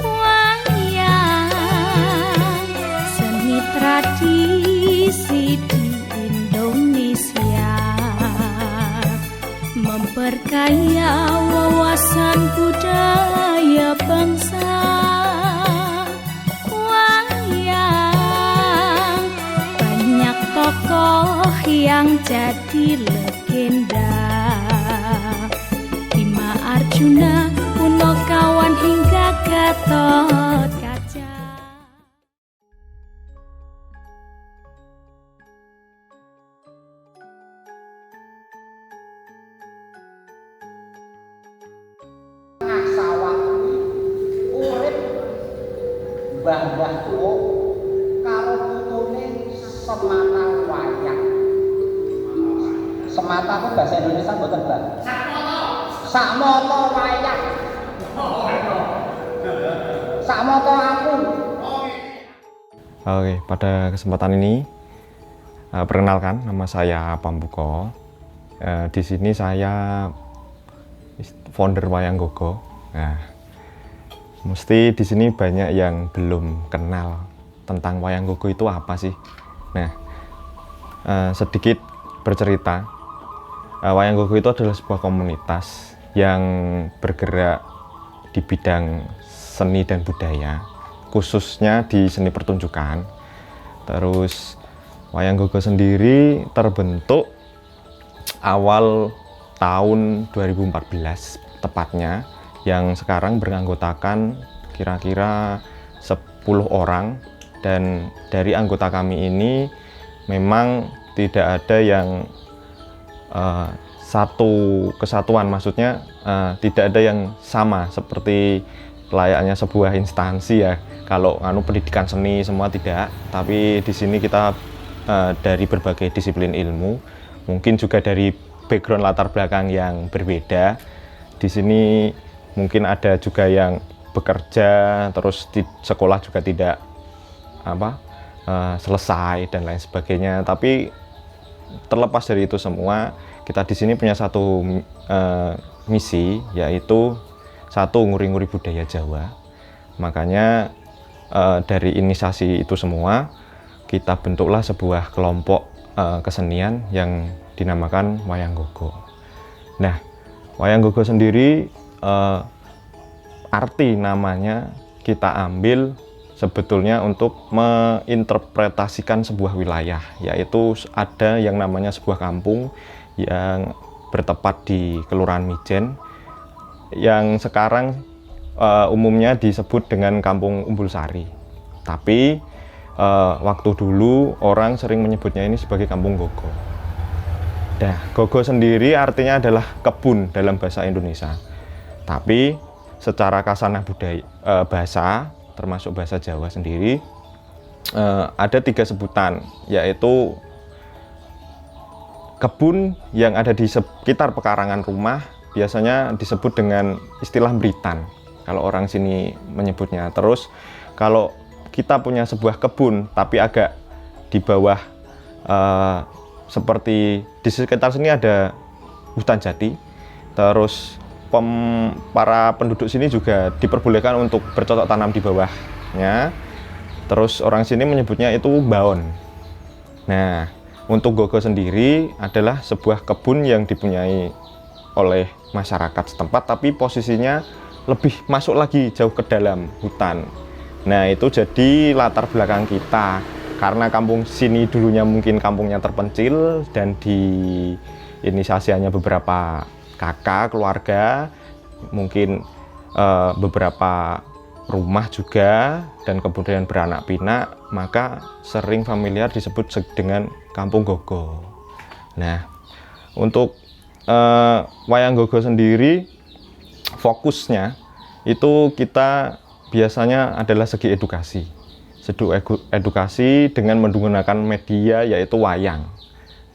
Wayang seni tradisi di Indonesia memperkaya wawasan budaya bangsa. Wayang banyak tokoh yang jadi legenda, Bima Arjuna, Punakawan hingga Gatot Kaca. Sawah urip mbah-mbah tuwa karo putune semata wayang. Semata ku bahasa Indonesia mboten, Mbak? Sakmata wayang. Sakmata aku. Oke, pada kesempatan ini perkenalkan, nama saya Pambuko. Di sini saya founder Wayang Gogo. Nah, mesti di sini banyak yang belum kenal tentang Wayang Gogo itu apa sih. Nah, sedikit bercerita, Wayang Gogo itu adalah sebuah komunitas yang bergerak di bidang seni dan budaya, khususnya di seni pertunjukan. Terus Wayang Gogo sendiri terbentuk awal tahun 2014 tepatnya, yang sekarang beranggotakan kira-kira 10 orang, dan dari anggota kami ini memang tidak ada yang satu kesatuan, maksudnya tidak ada yang sama seperti layaknya sebuah instansi ya. Kalau pendidikan seni semua tidak, tapi di sini kita dari berbagai disiplin ilmu, mungkin juga dari background latar belakang yang berbeda. Di sini mungkin ada juga yang bekerja, terus di sekolah juga tidak selesai dan lain sebagainya. Tapi terlepas dari itu semua, kita di sini punya satu misi, yaitu satu, nguri-nguri budaya Jawa. Makanya dari inisiasi itu semua, kita bentuklah sebuah kelompok kesenian yang dinamakan Wayang Gogo. Nah, Wayang Gogo sendiri arti namanya kita ambil sebetulnya untuk menginterpretasikan sebuah wilayah, yaitu ada yang namanya sebuah kampung yang bertepat di Kelurahan Mijen, yang sekarang umumnya disebut dengan Kampung Umbulsari. Tapi waktu dulu orang sering menyebutnya ini sebagai Kampung Gogo. Nah, Gogo sendiri artinya adalah kebun dalam bahasa Indonesia. Tapi secara kasanah budaya bahasa, termasuk bahasa Jawa sendiri, ada 3 sebutan, yaitu kebun yang ada di sekitar pekarangan rumah biasanya disebut dengan istilah Mbritan kalau orang sini menyebutnya. Terus kalau kita punya sebuah kebun tapi agak di bawah, seperti di sekitar sini ada hutan jati, terus para penduduk sini juga diperbolehkan untuk bercocok tanam di bawahnya. Terus orang sini menyebutnya itu baon. Nah, untuk Gogo sendiri adalah sebuah kebun yang dipunyai oleh masyarakat setempat, tapi posisinya lebih masuk lagi jauh ke dalam hutan. Nah, itu jadi latar belakang kita, karena kampung sini dulunya mungkin kampungnya terpencil dan di inisiasi hanya beberapa kakak keluarga, mungkin beberapa rumah juga, dan kemudian beranak pinak, maka sering familiar disebut dengan Kampung Gogo. Nah, untuk Wayang Gogo sendiri fokusnya itu kita biasanya adalah segi edukasi. Edukasi dengan menggunakan media yaitu wayang.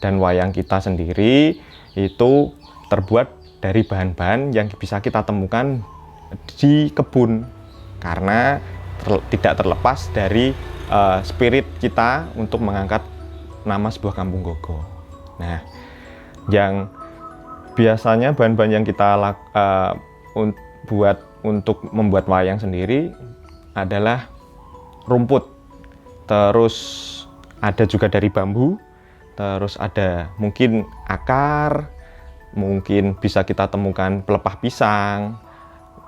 Dan wayang kita sendiri itu terbuat dari bahan-bahan yang bisa kita temukan di kebun, karena tidak terlepas dari spirit kita untuk mengangkat nama sebuah Kampung Gogo. Nah, yang biasanya bahan-bahan yang kita buat untuk membuat wayang sendiri adalah rumput, terus ada juga dari bambu, terus ada mungkin akar, mungkin bisa kita temukan pelepah pisang,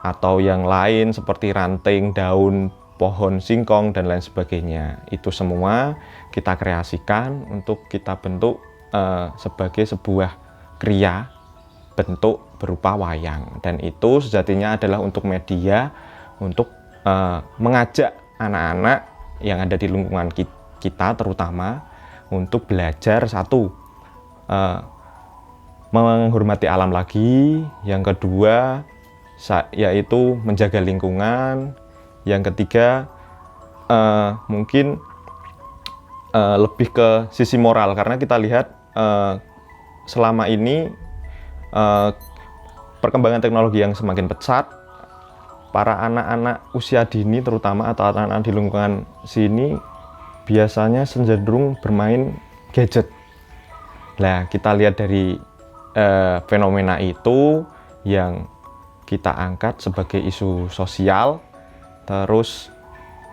atau yang lain seperti ranting, daun, pohon singkong, dan lain sebagainya. Itu semua kita kreasikan untuk kita bentuk sebagai sebuah kriya bentuk berupa wayang. Dan itu sejatinya adalah untuk media untuk mengajak anak-anak yang ada di lingkungan kita terutama untuk belajar satu, menghormati alam lagi, yang kedua yaitu menjaga lingkungan, yang ketiga mungkin lebih ke sisi moral, karena kita lihat selama ini perkembangan teknologi yang semakin pesat, para anak-anak usia dini terutama atau anak-anak di lingkungan sini biasanya cenderung bermain gadget. Nah, kita lihat dari fenomena itu yang kita angkat sebagai isu sosial, terus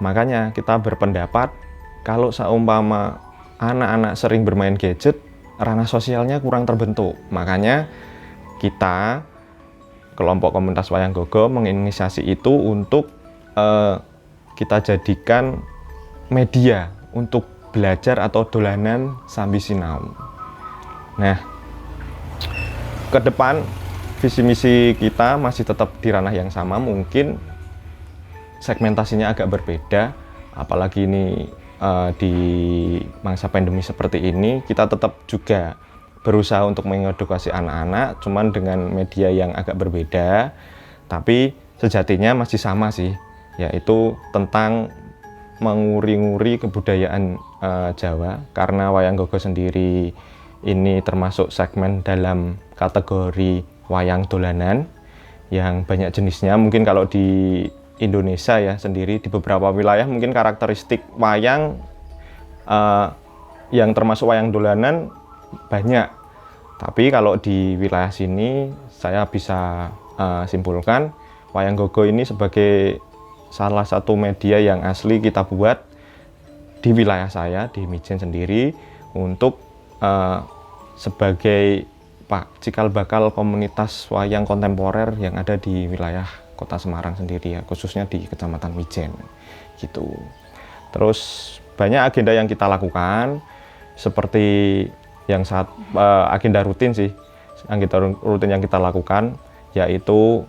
makanya kita berpendapat kalau seumpama anak-anak sering bermain gadget, ranah sosialnya kurang terbentuk. Makanya kita kelompok komunitas Wayang Gogo menginisiasi itu untuk kita jadikan media untuk belajar atau dolanan sambi sinau. Nah, ke depan visi misi kita masih tetap di ranah yang sama, mungkin segmentasinya agak berbeda, apalagi ini di masa pandemi seperti ini, kita tetap juga berusaha untuk mengedukasi anak-anak, cuman dengan media yang agak berbeda, tapi sejatinya masih sama sih, yaitu tentang menguri-nguri kebudayaan Jawa, karena Wayang Gogo sendiri ini termasuk segmen dalam kategori wayang dolanan yang banyak jenisnya. Mungkin kalau di Indonesia ya sendiri, di beberapa wilayah mungkin karakteristik wayang yang termasuk wayang dolanan banyak, tapi kalau di wilayah sini saya bisa simpulkan Wayang Gogo ini sebagai salah satu media yang asli kita buat di wilayah saya, di Mijen sendiri, untuk sebagai cikal bakal komunitas wayang kontemporer yang ada di wilayah Kota Semarang sendiri ya, khususnya di Kecamatan Mijen gitu. Terus banyak agenda yang kita lakukan, seperti yang agenda rutin sih, agenda rutin yang kita lakukan yaitu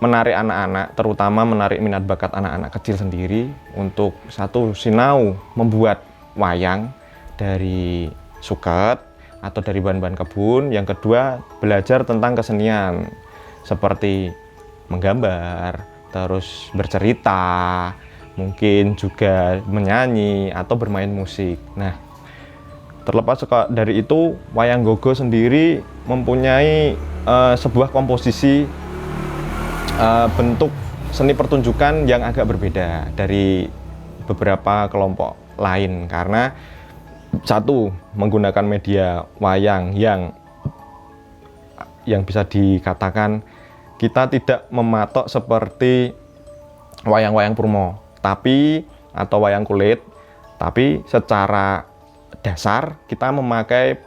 menarik anak-anak, terutama menarik minat bakat anak-anak kecil sendiri untuk satu sinau membuat wayang dari suket atau dari bahan-bahan kebun. Yang kedua, belajar tentang kesenian seperti menggambar, terus bercerita, mungkin juga menyanyi atau bermain musik. Nah, terlepas dari itu, Wayang Gogo sendiri mempunyai sebuah komposisi bentuk seni pertunjukan yang agak berbeda dari beberapa kelompok lain, karena satu, menggunakan media wayang yang bisa dikatakan kita tidak mematok seperti wayang-wayang Purmo atau wayang kulit, tapi secara dasar kita memakai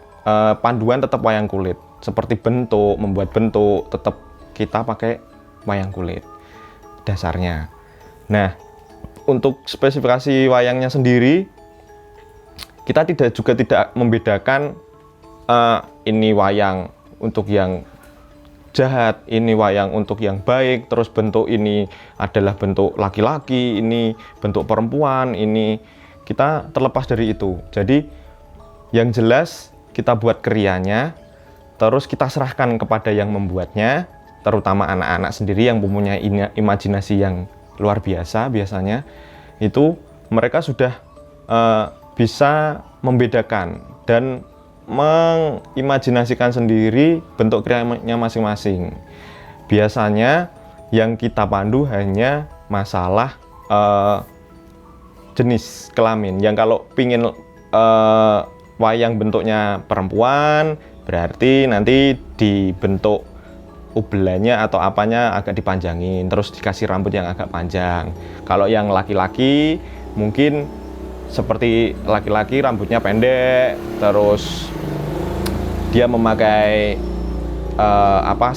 panduan tetap wayang kulit, seperti membuat bentuk tetap kita pakai wayang kulit dasarnya. Nah, untuk spesifikasi wayangnya sendiri kita tidak membedakan ini wayang untuk yang jahat, ini wayang untuk yang baik, terus bentuk ini adalah bentuk laki-laki, ini bentuk perempuan, ini kita terlepas dari itu. Jadi yang jelas kita buat krianya, terus kita serahkan kepada yang membuatnya, terutama anak-anak sendiri yang mempunyai imajinasi yang luar biasa. Biasanya itu mereka sudah bisa membedakan dan mengimajinasikan sendiri bentuk krianya masing-masing. Biasanya yang kita pandu hanya masalah jenis kelamin. Yang kalau pingin wayang bentuknya perempuan, berarti nanti dibentuk ubelannya atau apanya agak dipanjangin, terus dikasih rambut yang agak panjang. Kalau yang laki-laki mungkin seperti laki-laki rambutnya pendek, terus dia memakai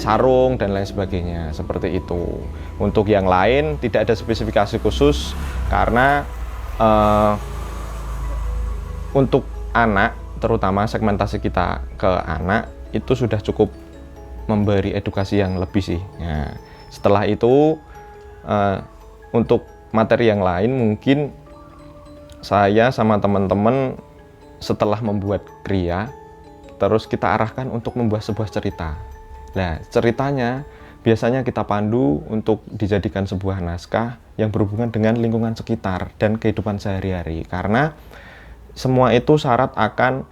sarung dan lain sebagainya, seperti itu. Untuk yang lain tidak ada spesifikasi khusus karena untuk anak, terutama segmentasi kita ke anak itu sudah cukup memberi edukasi yang lebih sih. Nah, setelah itu untuk materi yang lain mungkin saya sama teman-teman setelah membuat kriya, terus kita arahkan untuk membuat sebuah cerita. Nah, ceritanya biasanya kita pandu untuk dijadikan sebuah naskah yang berhubungan dengan lingkungan sekitar dan kehidupan sehari-hari. Karena semua itu syarat akan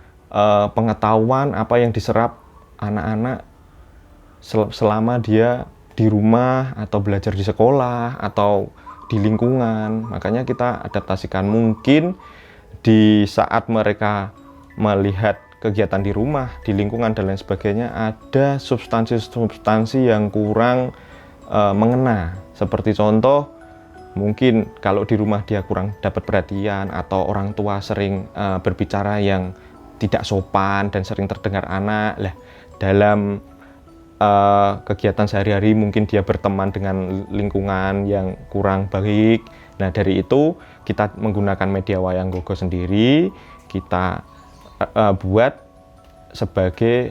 pengetahuan apa yang diserap anak-anak selama dia di rumah atau belajar di sekolah atau di lingkungan. Makanya kita adaptasikan, mungkin di saat mereka melihat kegiatan di rumah, di lingkungan dan lain sebagainya, ada substansi-substansi yang kurang mengena. Seperti contoh, mungkin kalau di rumah dia kurang dapat perhatian atau orang tua sering berbicara yang tidak sopan dan sering terdengar anak. Lah, dalam kegiatan sehari-hari mungkin dia berteman dengan lingkungan yang kurang baik. Nah, dari itu kita menggunakan media wayang gogo sendiri, kita buat sebagai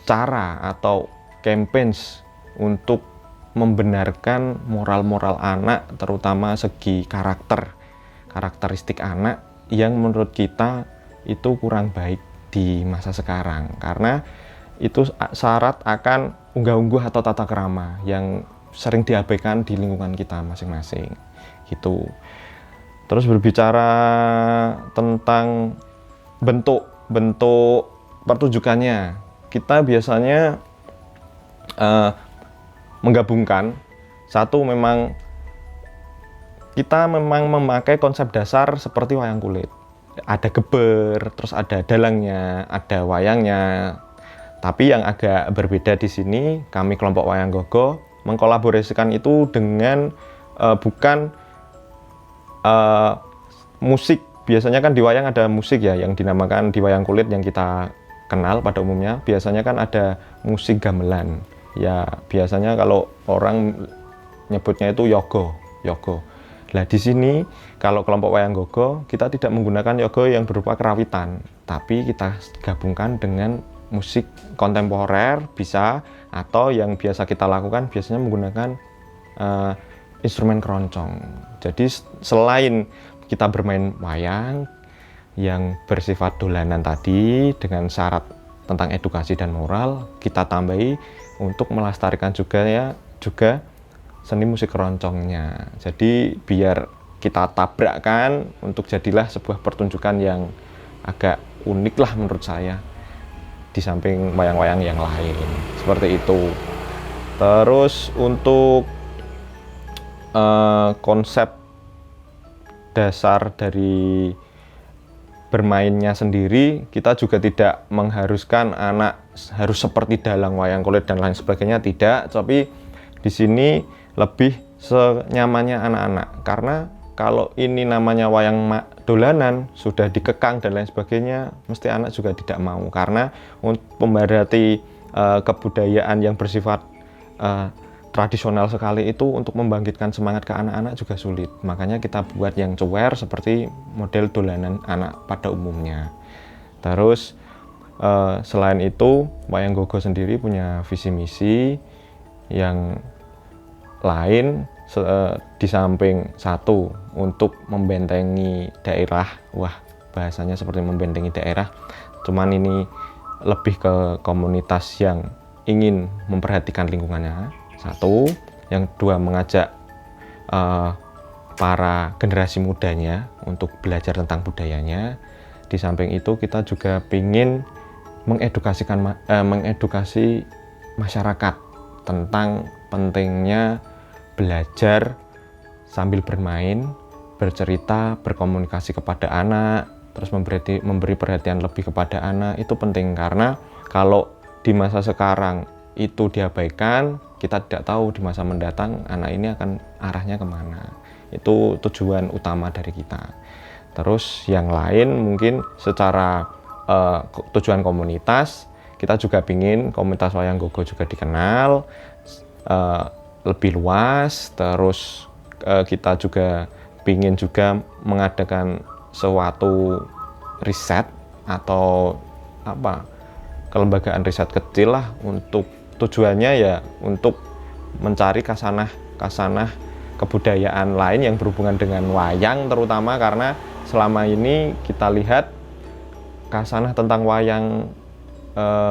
cara atau campaigns untuk membenarkan moral-moral anak, terutama segi karakteristik anak yang menurut kita itu kurang baik di masa sekarang, karena itu syarat akan unggah-ungguh atau tata krama yang sering diabaikan di lingkungan kita masing-masing gitu. Terus berbicara tentang bentuk pertunjukannya, kita biasanya menggabungkan satu, memang kita memakai konsep dasar seperti wayang kulit, ada geber, terus ada dalangnya, ada wayangnya. Tapi yang agak berbeda di sini, kami kelompok wayang gogo mengkolaborasikan itu dengan bukan musik. Biasanya kan di wayang ada musik ya, yang dinamakan di wayang kulit yang kita kenal pada umumnya. Biasanya kan ada musik gamelan. Ya biasanya kalau orang nyebutnya itu yogo. Nah, di sini kalau kelompok wayang gogo kita tidak menggunakan yogo yang berupa kerawitan, tapi kita gabungkan dengan musik kontemporer bisa, atau yang biasa kita lakukan biasanya menggunakan instrumen keroncong. Jadi selain kita bermain wayang yang bersifat dolanan tadi dengan syarat tentang edukasi dan moral, kita tambahi untuk melestarikan juga seni musik keroncongnya. Jadi biar kita tabrakkan untuk jadilah sebuah pertunjukan yang agak unik lah menurut saya, di samping wayang-wayang yang lain, seperti itu. Terus untuk konsep dasar dari bermainnya sendiri, kita juga tidak mengharuskan anak harus seperti dalang wayang kulit dan lain sebagainya, tidak. Tapi di sini lebih senyamannya anak-anak, karena kalau ini namanya wayang dolanan, sudah dikekang dan lain sebagainya, mesti anak juga tidak mau, karena untuk membarati kebudayaan yang bersifat tradisional sekali itu, untuk membangkitkan semangat ke anak-anak juga sulit. Makanya kita buat yang cuer seperti model dolanan anak pada umumnya. Terus selain itu, wayang gogo sendiri punya visi misi yang lain. Di samping satu untuk membentengi daerah, bahasanya seperti membentengi daerah, cuman ini lebih ke komunitas yang ingin memperhatikan lingkungannya, satu. Yang kedua, mengajak para generasi mudanya untuk belajar tentang budayanya. Di samping itu kita juga ingin mengedukasi masyarakat tentang pentingnya belajar sambil bermain, bercerita, berkomunikasi kepada anak, terus memberi perhatian lebih kepada anak. Itu penting, karena kalau di masa sekarang itu diabaikan, kita tidak tahu di masa mendatang anak ini akan arahnya kemana. Itu tujuan utama dari kita. Terus yang lain mungkin secara tujuan komunitas, kita juga ingin komunitas Wayang Gogo juga dikenal lebih luas. Terus kita juga ingin juga mengadakan suatu riset atau kelembagaan riset kecil lah, untuk tujuannya ya untuk mencari kasanah kebudayaan lain yang berhubungan dengan wayang, terutama karena selama ini kita lihat kasanah tentang wayang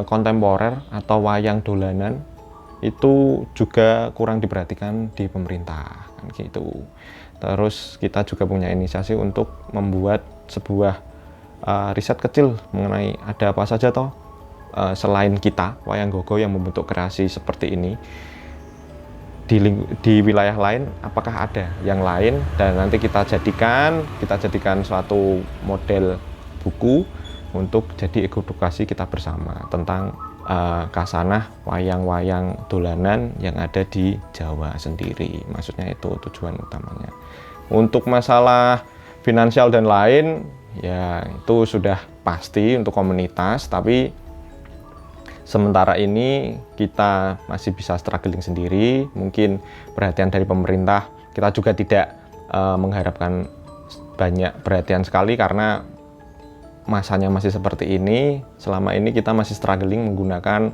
kontemporer atau wayang dolanan itu juga kurang diperhatikan di pemerintah kan gitu. Terus kita juga punya inisiasi untuk membuat sebuah riset kecil mengenai ada apa saja toh selain kita Wayang Gogo yang membentuk kreasi seperti ini di wilayah lain, apakah ada yang lain, dan nanti kita jadikan suatu model buku untuk jadi edukasi kita bersama tentang kasanah wayang-wayang dolanan yang ada di Jawa sendiri. Maksudnya itu tujuan utamanya. Untuk masalah finansial dan lain ya itu sudah pasti untuk komunitas, tapi sementara ini kita masih bisa struggling sendiri. Mungkin perhatian dari pemerintah kita juga tidak mengharapkan banyak perhatian sekali karena masanya masih seperti ini. Selama ini kita masih struggling menggunakan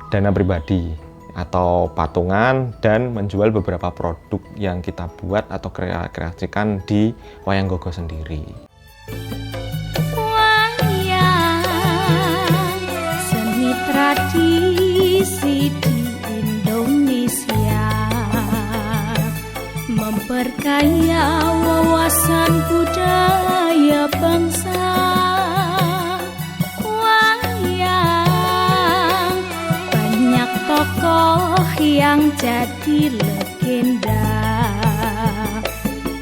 dana pribadi atau patungan dan menjual beberapa produk yang kita buat atau kreasikan di Wayang Gogo sendiri. Wayang seni tradisi di Indonesia memperkaya wawasan budaya bangsa. Wayang banyak tokoh yang jadi legenda.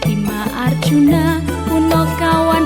Bima Arjuna, Punokawan